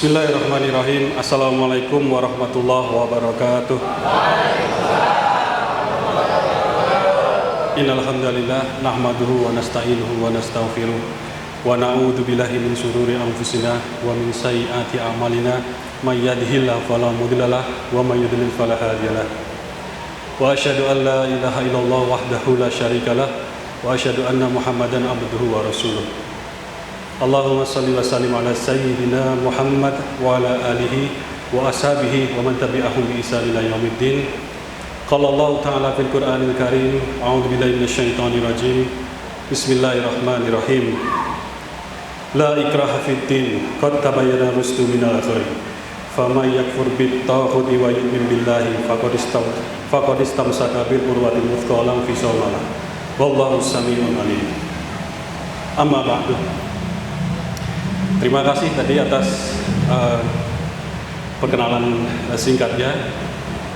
Bismillahirrahmanirrahim. Assalamualaikum warahmatullahi wabarakatuh. Innal hamdalillah nahmaduhu wa nasta'inuhu wa nastaghfiruh wa na'udzu billahi min shururi anfusina wa min sayyiati a'malina may yahdihillahu fala mudilla lahu wa may yudlil fala hadiyalah. Wa asyhadu an la ilaha illallah wahdahu la syarikalah wa asyhadu anna Muhammadan abduhu wa rasuluh. Allahumma salli wa sallim ala sayyidina Muhammad wa ala alihi wa ashabihi wa man tabi'ahum bi ihsan ila yaumiddin. Qala Allah ta'ala fil Qur'anil Karim, a'udzu billahi minasyaitonir rajim. Bismillahirrahmanirrahim. La ikraha fid din, qad tabayyana rusdu minal ghayy. Faman yakfur bit taghuti wa yu'min billahi faqad istamsaka bil urwatil wuthqa lam fisama lah. Wallahu samii'un 'alim. Amma ba'du. Terima kasih tadi atas perkenalan singkatnya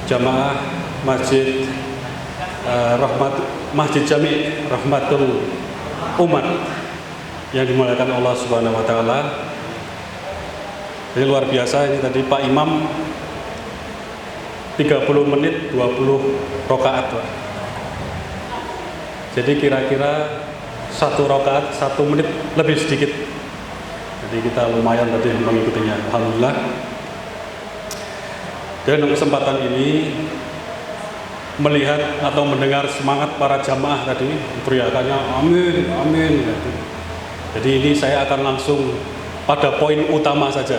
jamaah Masjid Masjid Jami' Rahmatul Umat yang dimuliakan Allah Subhanahu wa taala. Ini luar biasa, ini tadi Pak Imam 30 menit 20 rakaat, Pak. Jadi kira-kira 1 rakaat 1 menit lebih sedikit. Jadi kita lumayan tadi mengikutinya, alhamdulillah. Dan kesempatan ini melihat atau mendengar semangat para jamaah tadi, teriakannya amin, amin. Jadi ini saya akan langsung pada poin utama saja.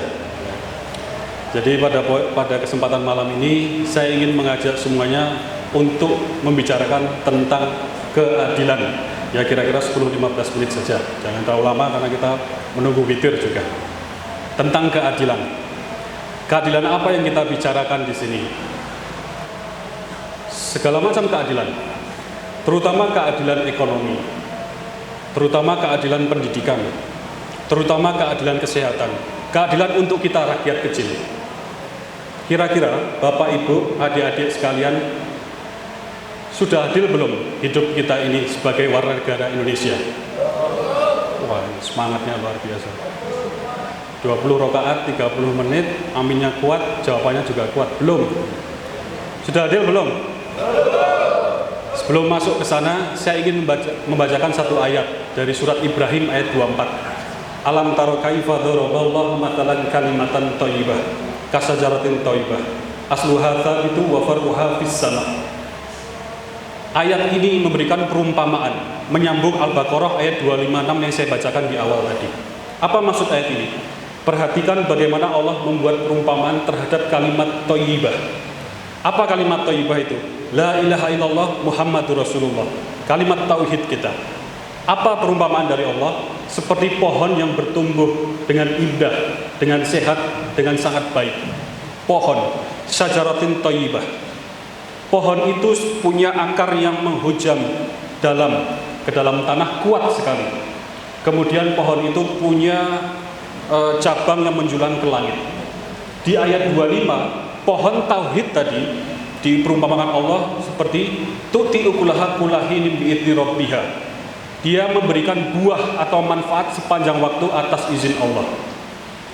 Jadi pada kesempatan malam ini saya ingin mengajak semuanya untuk membicarakan tentang keadilan. Ya kira-kira 10-15 menit saja, jangan terlalu lama karena kita menunggu witir juga. Tentang keadilan. Keadilan apa yang kita bicarakan di sini? Segala macam keadilan. Terutama keadilan ekonomi. Terutama keadilan pendidikan. Terutama keadilan kesehatan. Keadilan untuk kita rakyat kecil. Kira-kira Bapak Ibu, adik-adik sekalian, sudah adil belum hidup kita ini sebagai warga negara Indonesia? Wah, semangatnya luar biasa. 20 rakaat 30 menit, aminnya kuat, jawabannya juga kuat. Belum. Sudah adil belum? Sebelum masuk ke sana, saya ingin membacakan satu ayat dari surat Ibrahim ayat 24. Alam taro kaifa daraballahu matalan kalimatan thayyibah kasajaratin thayyibah asluha thabitu wa far'uha fis sama'. Ayat ini memberikan perumpamaan, menyambung Al-Baqarah ayat 256 yang saya bacakan di awal tadi. Apa maksud ayat ini? Perhatikan bagaimana Allah membuat perumpamaan terhadap kalimat thayyibah. Apa kalimat thayyibah itu? La ilaha illallah Muhammadur Rasulullah. Kalimat tauhid kita. Apa perumpamaan dari Allah? Seperti pohon yang bertumbuh dengan indah, dengan sehat, dengan sangat baik. Pohon, syajaratin thayyibah. Pohon itu punya akar yang menghujam ke dalam tanah kuat sekali. Kemudian pohon itu punya cabang yang menjulang ke langit. Di ayat 25, pohon tauhid tadi diperumpamakan Allah seperti tu'ti ukulaha kulahinin bi'idni rabbiha. Dia memberikan buah atau manfaat sepanjang waktu atas izin Allah.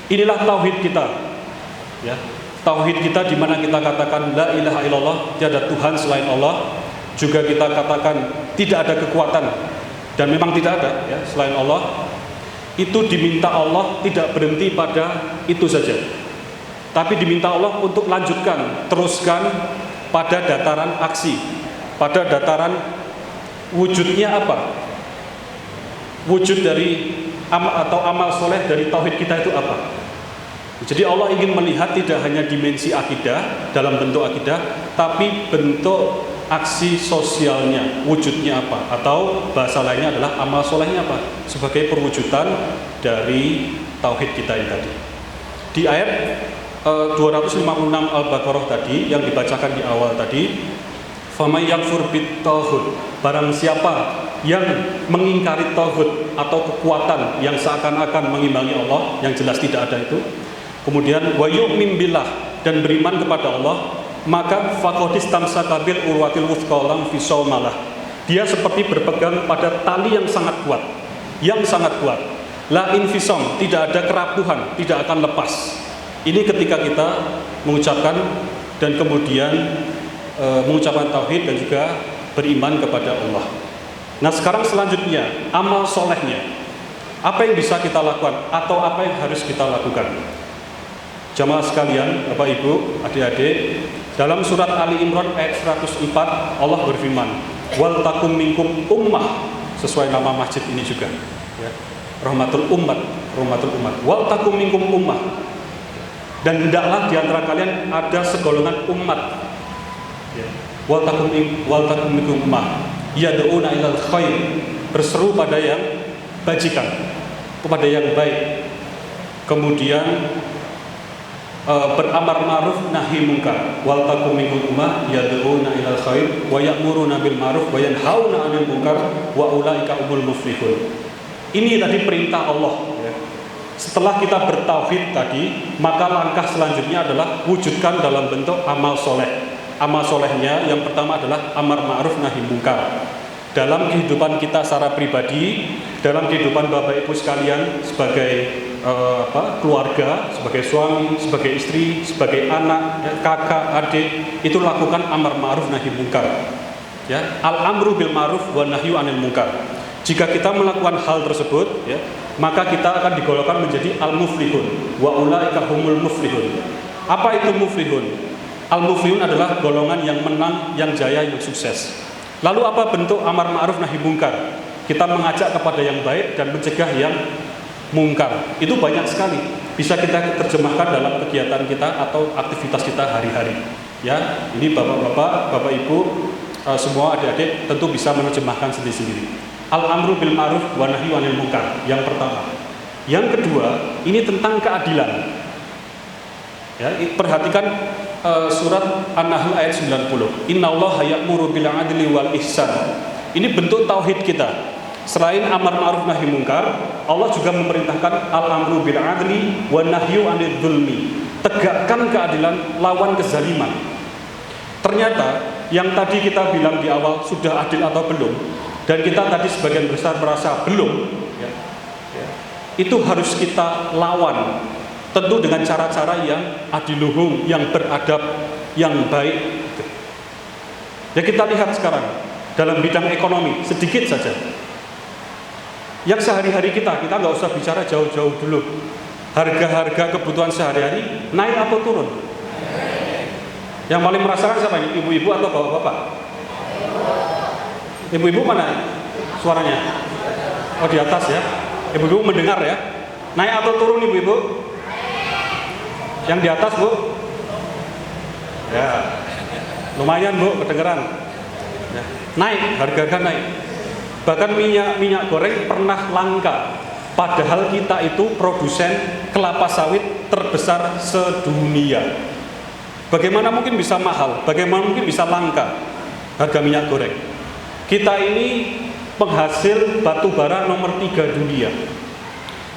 Inilah tauhid kita. Ya. Tauhid kita di mana kita katakan la ilaha illallah, tiada Tuhan selain Allah. Juga kita katakan tidak ada kekuatan, dan memang tidak ada ya selain Allah. Itu diminta Allah tidak berhenti pada itu saja, tapi diminta Allah untuk lanjutkan, teruskan pada dataran aksi, pada dataran wujudnya apa? Wujud dari amal soleh dari tauhid kita itu apa? Jadi Allah ingin melihat tidak hanya dimensi akidah, dalam bentuk akidah, tapi bentuk aksi sosialnya, wujudnya apa? Atau bahasa lainnya adalah amal solehnya apa? Sebagai perwujudan dari tauhid kita ini tadi. Di ayat 256 Al-Baqarah tadi, yang dibacakan di awal tadi, famay yakfur bit taghut, barang siapa yang mengingkari taghut atau kekuatan yang seakan-akan mengimbangi Allah, yang jelas tidak ada itu. Kemudian wa yu'min billah, dan beriman kepada Allah, maka faqad istamsaka bil urwatil wuthqa lam fisama lah. Dia seperti berpegang pada tali yang sangat kuat, La infisam, tidak ada kerapuhan, tidak akan lepas. Ini ketika kita mengucapkan dan kemudian mengucapkan tauhid dan juga beriman kepada Allah. Nah sekarang selanjutnya, amal solehnya. Apa yang bisa kita lakukan atau apa yang harus kita lakukan? Jamaah sekalian, Bapak Ibu, adik-adik, dalam surat Ali Imran ayat 104 Allah berfirman, wal takum minkum ummah, sesuai nama masjid ini juga, ya. Rahmatul umat, wal takum minkum ummah, dan hendaklah di antara kalian ada segolongan umat, ya. Wal takum minkum ummah yad'una ilal khair, berseru pada yang bajikan, kepada yang baik, kemudian beramar ma'ruf nahi munkar. Wal takum minkum ummah yad'una ilal khair wa ya'muruna bil ma'ruf wa yanhauna 'anil munkar wa ulaika humul muflihun. Ini tadi perintah Allah, ya. Setelah kita bertauhid tadi, maka langkah selanjutnya adalah wujudkan dalam bentuk amal soleh. Amal solehnya yang pertama adalah amar ma'ruf nahi munkar. Dalam kehidupan kita secara pribadi, dalam kehidupan Bapak Ibu sekalian sebagai keluarga, sebagai suami, sebagai istri, sebagai anak, ya, kakak, adik, itu lakukan amar ma'ruf nahi munkar. Ya, al-amru bil ma'ruf wa nahyu 'anil munkar. Jika kita melakukan hal tersebut, ya, maka kita akan digolongkan menjadi al-muflihun wa ulaika humul muflihun. Apa itu muflihun? Al-muflihun adalah golongan yang menang, yang jaya, yang sukses. Lalu apa bentuk amar ma'ruf nahi munkar? Kita mengajak kepada yang baik dan mencegah yang mungkar. Itu banyak sekali. Bisa kita terjemahkan dalam kegiatan kita atau aktivitas kita hari-hari. Ya, ini bapak-bapak, bapak ibu, semua adik-adik tentu bisa menerjemahkan sendiri-sendiri. Al-amru bil ma'ruf wa nahyu 'anil munkar. Yang pertama. Yang kedua, ini tentang keadilan. Ya, perhatikan surat An-Nahl ayat 90. Innallaha ya'muru bil 'adli wal ihsan. Ini bentuk tauhid kita. Selain amar ma'ruf nahi munkar, Allah juga memerintahkan al-amru bil 'adli wan nahyu 'anil dzulmi. Tegakkan keadilan, lawan kezaliman. Ternyata yang tadi kita bilang di awal sudah adil atau belum, dan kita tadi sebagian besar merasa belum, ya, itu harus kita lawan. Tentu dengan cara-cara yang adiluhum, yang beradab, yang baik. Ya kita lihat sekarang dalam bidang ekonomi sedikit saja. Yang sehari-hari kita nggak usah bicara jauh-jauh dulu. Harga-harga kebutuhan sehari-hari naik atau turun? Yang paling merasakan siapa ini? Ibu-ibu atau bapak-bapak? Ibu-ibu mana suaranya? Oh di atas ya. Ibu-ibu mendengar ya. Naik atau turun ibu-ibu? Yang di atas bu? Ya, lumayan bu, kedengeran. Ya. Naik, harga-harga naik. Bahkan minyak goreng pernah langka. Padahal kita itu produsen kelapa sawit terbesar sedunia. Bagaimana mungkin bisa mahal? Bagaimana mungkin bisa langka harga minyak goreng? Kita ini penghasil batu bara nomor 3 dunia.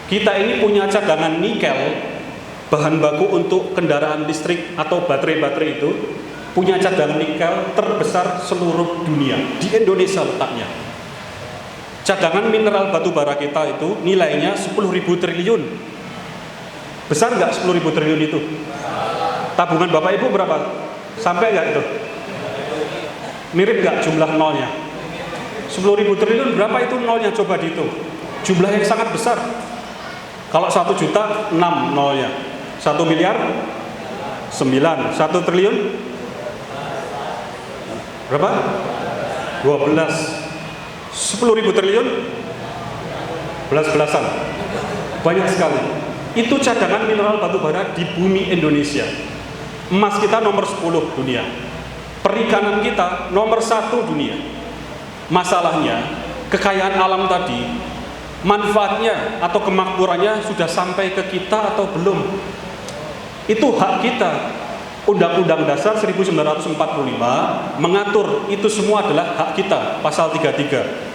Kita ini punya cadangan nikel, bahan baku untuk kendaraan listrik atau baterai-baterai itu, punya cadangan nikel terbesar seluruh dunia. Di Indonesia letaknya. Cadangan mineral batu bara kita itu nilainya 10.000 triliun. Besar nggak 10.000 triliun itu? Tabungan Bapak Ibu berapa? Sampai nggak itu? Mirip nggak jumlah nolnya? 10.000 triliun berapa itu nolnya? Coba dihitung. Jumlah yang sangat besar. Kalau 1 juta 6 nolnya. 1 miliar 9. 1 triliun berapa? 12. 10.000 triliun belas-belasan. Banyak sekali. Itu cadangan mineral batu bara di bumi Indonesia. Emas kita nomor 10 dunia. Perikanan kita nomor 1 dunia. Masalahnya, kekayaan alam tadi, manfaatnya atau kemakmurannya sudah sampai ke kita atau belum? Itu hak kita. Undang-Undang Dasar 1945 mengatur itu semua adalah hak kita, pasal 33.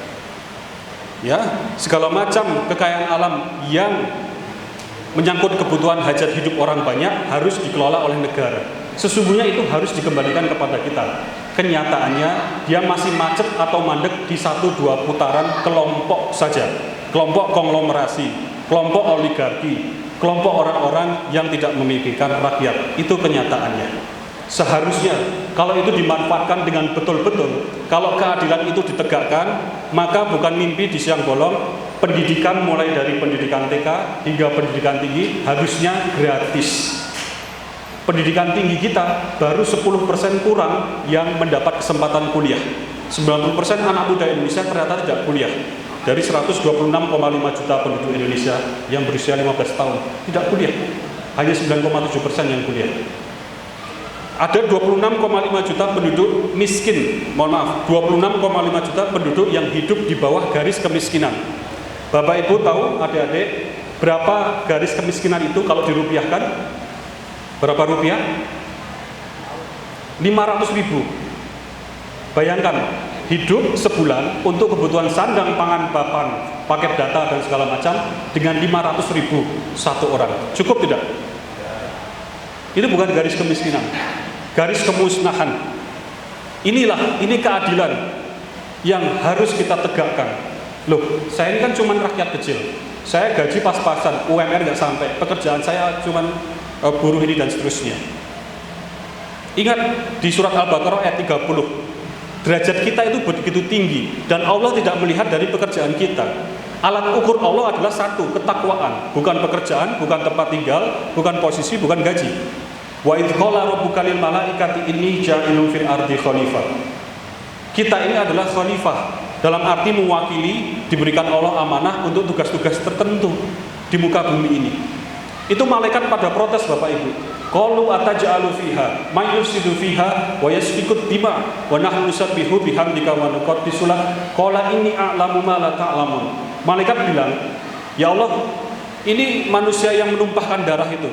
Ya, segala macam kekayaan alam yang menyangkut kebutuhan hajat hidup orang banyak harus dikelola oleh negara. Sesungguhnya itu harus dikembalikan kepada kita. Kenyataannya dia masih macet atau mandek di 1-2 putaran kelompok saja. Kelompok konglomerasi, kelompok oligarki, kelompok orang-orang yang tidak memikirkan rakyat. Itu kenyataannya. Seharusnya kalau itu dimanfaatkan dengan betul-betul, kalau keadilan itu ditegakkan, maka bukan mimpi di siang bolong. Pendidikan mulai dari pendidikan TK hingga pendidikan tinggi harusnya gratis. Pendidikan tinggi kita baru 10% kurang yang mendapat kesempatan kuliah. 90% anak muda Indonesia ternyata tidak kuliah. Dari 126,5 juta penduduk Indonesia yang berusia 15 tahun tidak kuliah, hanya 9,7% yang kuliah. Ada 26,5 juta penduduk miskin, 26,5 juta penduduk yang hidup di bawah garis kemiskinan. Bapak Ibu tahu, adik-adik, berapa garis kemiskinan itu kalau dirupiahkan? Berapa rupiah? 500.000. Bayangkan, hidup sebulan untuk kebutuhan sandang, pangan, papan, paket data dan segala macam dengan 500.000 satu orang. Cukup tidak? Itu bukan garis kemiskinan, garis kemusnahan. Ini keadilan yang harus kita tegakkan. Loh, saya ini kan cuma rakyat kecil. Saya gaji pas-pasan, UMR nggak sampai. Pekerjaan saya cuma buruh ini dan seterusnya. Ingat di surat Al-Baqarah ayat 30. Derajat kita itu begitu tinggi dan Allah tidak melihat dari pekerjaan kita. Alat ukur Allah adalah satu, ketakwaan, bukan pekerjaan, bukan tempat tinggal, bukan posisi, bukan gaji. Wa idz qala rabbuka lil malaikati inni ja'ilun fil ardi khalifah. Kita ini adalah khalifah, dalam arti mewakili, diberikan Allah amanah untuk tugas-tugas tertentu di muka bumi ini. Itu malaikat pada protes, Bapak Ibu. Qalu ataj'alu fiha may yufsidu fiha wa yasfiku dima wa nahnu nusabbihu bihamdika wa nuqaddisu lak. Qala inni a'lamu ma la ta'lamun. Malaikat bilang, "Ya Allah, ini manusia yang menumpahkan darah itu.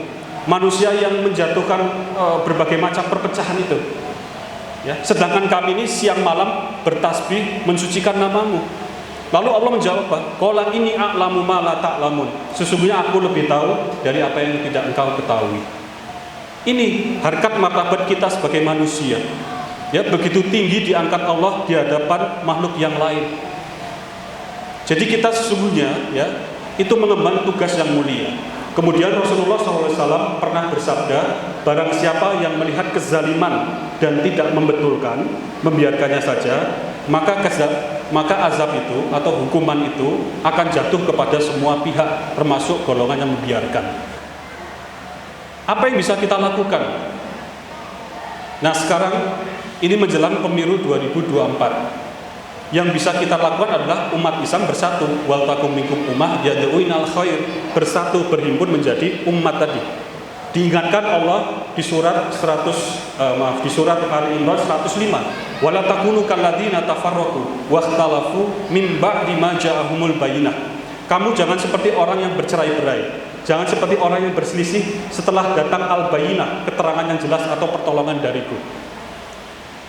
Manusia yang menjatuhkan berbagai macam perpecahan itu. Ya, sedangkan kami ini siang malam bertasbih mensucikan namamu." Lalu Allah menjawab, "Qala inni a'lamu ma la ta'lamun." Sesungguhnya aku lebih tahu dari apa yang tidak engkau ketahui. Ini harkat martabat kita sebagai manusia. Ya, begitu tinggi diangkat Allah di hadapan makhluk yang lain. Jadi kita sesungguhnya ya, itu mengemban tugas yang mulia. Kemudian Rasulullah SAW pernah bersabda, barang siapa yang melihat kezaliman dan tidak membetulkan, membiarkannya saja, maka azab itu atau hukuman itu akan jatuh kepada semua pihak, termasuk golongan yang membiarkan. Apa yang bisa kita lakukan? Nah, sekarang ini menjelang pemilu 2024. Yang bisa kita lakukan adalah umat Islam bersatu. Wal takum minkum ummah yad'uinal khair, bersatu berhimpun menjadi umat tadi. Diingatkan Allah di surat di surat Ali Imran 105. Wala takunu kalladzina tafarraqu wakhtalafu min ba'di ma ja'ahumul bayyinah. Kamu jangan seperti orang yang bercerai-berai. Jangan seperti orang yang berselisih setelah datang al-bayyinah, keterangan yang jelas atau pertolongan dariku.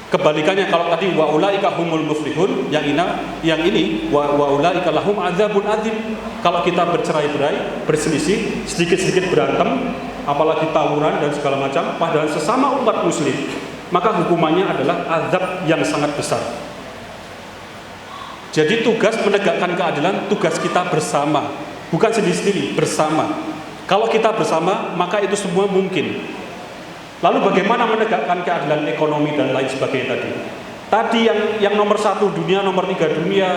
Kebalikannya, kalau tadi wa ulaika humul muflihun, yang ini wa ulaika lahum adzabun adzim. Kalau kita bercerai-berai, berselisih, sedikit-sedikit berantem, apalagi tawuran dan segala macam, padahal sesama umat muslim, maka hukumannya adalah azab yang sangat besar. Jadi tugas menegakkan keadilan, tugas kita bersama, bukan sendiri-sendiri, bersama. Kalau kita bersama, maka itu semua mungkin. Lalu bagaimana menegakkan keadilan ekonomi dan lain sebagainya tadi? Tadi yang nomor 1 dunia, nomor 3 dunia,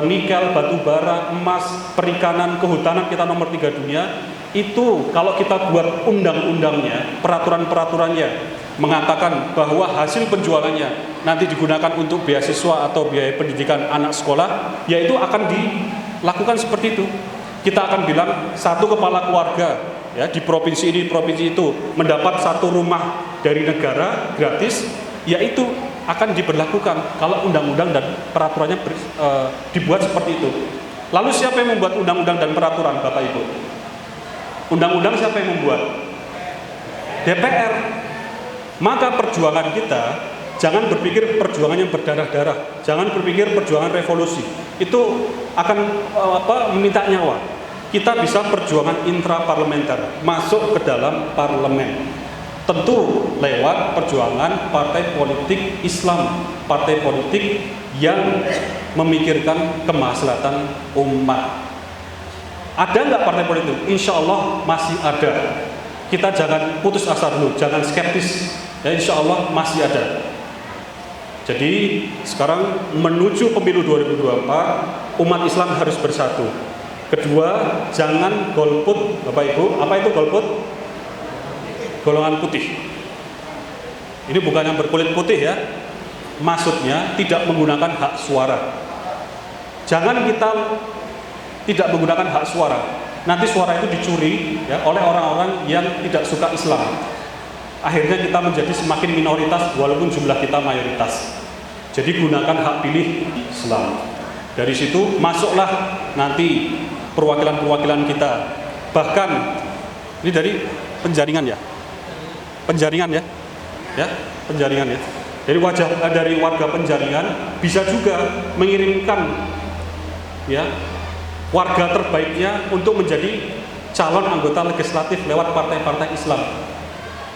nikel, batu bara, emas, perikanan, kehutanan kita nomor 3 dunia. Itu kalau kita buat undang-undangnya, peraturan-peraturannya mengatakan bahwa hasil penjualannya nanti digunakan untuk beasiswa atau biaya pendidikan anak sekolah, yaitu akan dilakukan seperti itu. Kita akan bilang satu kepala keluarga ya di provinsi ini, provinsi itu mendapat satu rumah dari negara gratis, yaitu akan diberlakukan kalau undang-undang dan peraturannya dibuat seperti itu. Lalu siapa yang membuat undang-undang dan peraturan, Bapak Ibu? Undang-undang siapa yang membuat? DPR. Maka perjuangan kita jangan berpikir perjuangan yang berdarah-darah, jangan berpikir perjuangan revolusi. Itu akan meminta nyawa. Kita bisa perjuangan intraparlementer, masuk ke dalam parlemen. Tentu lewat perjuangan partai politik Islam, partai politik yang memikirkan kemaslahatan umat. Ada nggak partai politik? Insya Allah masih ada. Kita jangan putus asa dulu, jangan skeptis. Ya, insya Allah masih ada. Jadi sekarang menuju pemilu 2024, umat Islam harus bersatu. Kedua, jangan golput, Bapak Ibu. Apa itu golput? Golongan putih. Ini bukan yang berkulit putih ya. Maksudnya tidak menggunakan hak suara. Jangan kita tidak menggunakan hak suara. Nanti suara itu dicuri ya, oleh orang-orang yang tidak suka Islam. Akhirnya kita menjadi semakin minoritas walaupun jumlah kita mayoritas. Jadi gunakan hak pilih Islam. Dari situ masuklah nanti perwakilan-perwakilan kita. Bahkan ini dari penjaringan ya. Penjaringan ya. Ya, penjaringan ya. Dari warga penjaringan bisa juga mengirimkan ya warga terbaiknya untuk menjadi calon anggota legislatif lewat partai-partai Islam.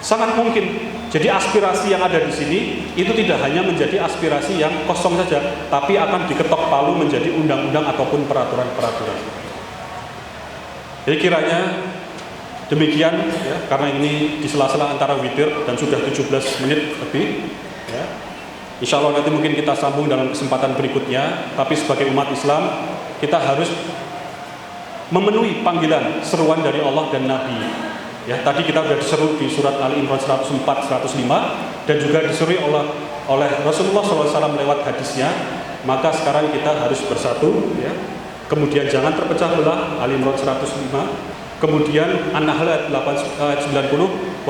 Sangat mungkin. Jadi aspirasi yang ada di sini itu tidak hanya menjadi aspirasi yang kosong saja, tapi akan diketok palu menjadi undang-undang ataupun peraturan-peraturan. Jadi kiranya demikian ya, karena ini di sela-sela antara witir dan sudah 17 menit lebih ya. Insya Allah nanti mungkin kita sambung dalam kesempatan berikutnya. Tapi sebagai umat Islam kita harus memenuhi panggilan seruan dari Allah dan Nabi. Ya, tadi kita sudah diseru di surat Ali Imran 104, 105 dan juga diseru oleh Rasulullah SAW lewat hadisnya. Maka sekarang kita harus bersatu ya. Kemudian jangan terpecah belah, Ali Imran 105. Kemudian An-Nahl ayat 90,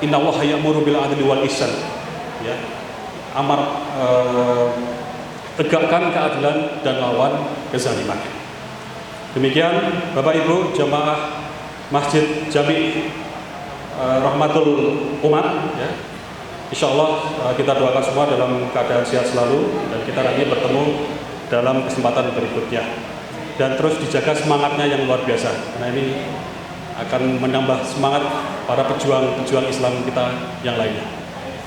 innallaha ya'muru bil adli wal ihsan. Ya. Tegakkan keadilan dan lawan kezaliman. Demikian Bapak Ibu jamaah Masjid Jami Rahmatul Umat ya. Insyaallah kita doakan semua dalam keadaan sehat selalu dan kita nanti bertemu dalam kesempatan berikutnya. Dan terus dijaga semangatnya yang luar biasa karena ini akan menambah semangat para pejuang-pejuang Islam kita yang lainnya.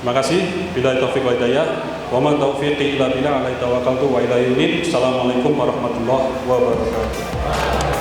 Terima kasih. Billahi taufiq wa hidayah. Wa ma taufiqi illa billah, alaihi tawakkaltu wa ilaihi unib. Assalamualaikum warahmatullahi wabarakatuh.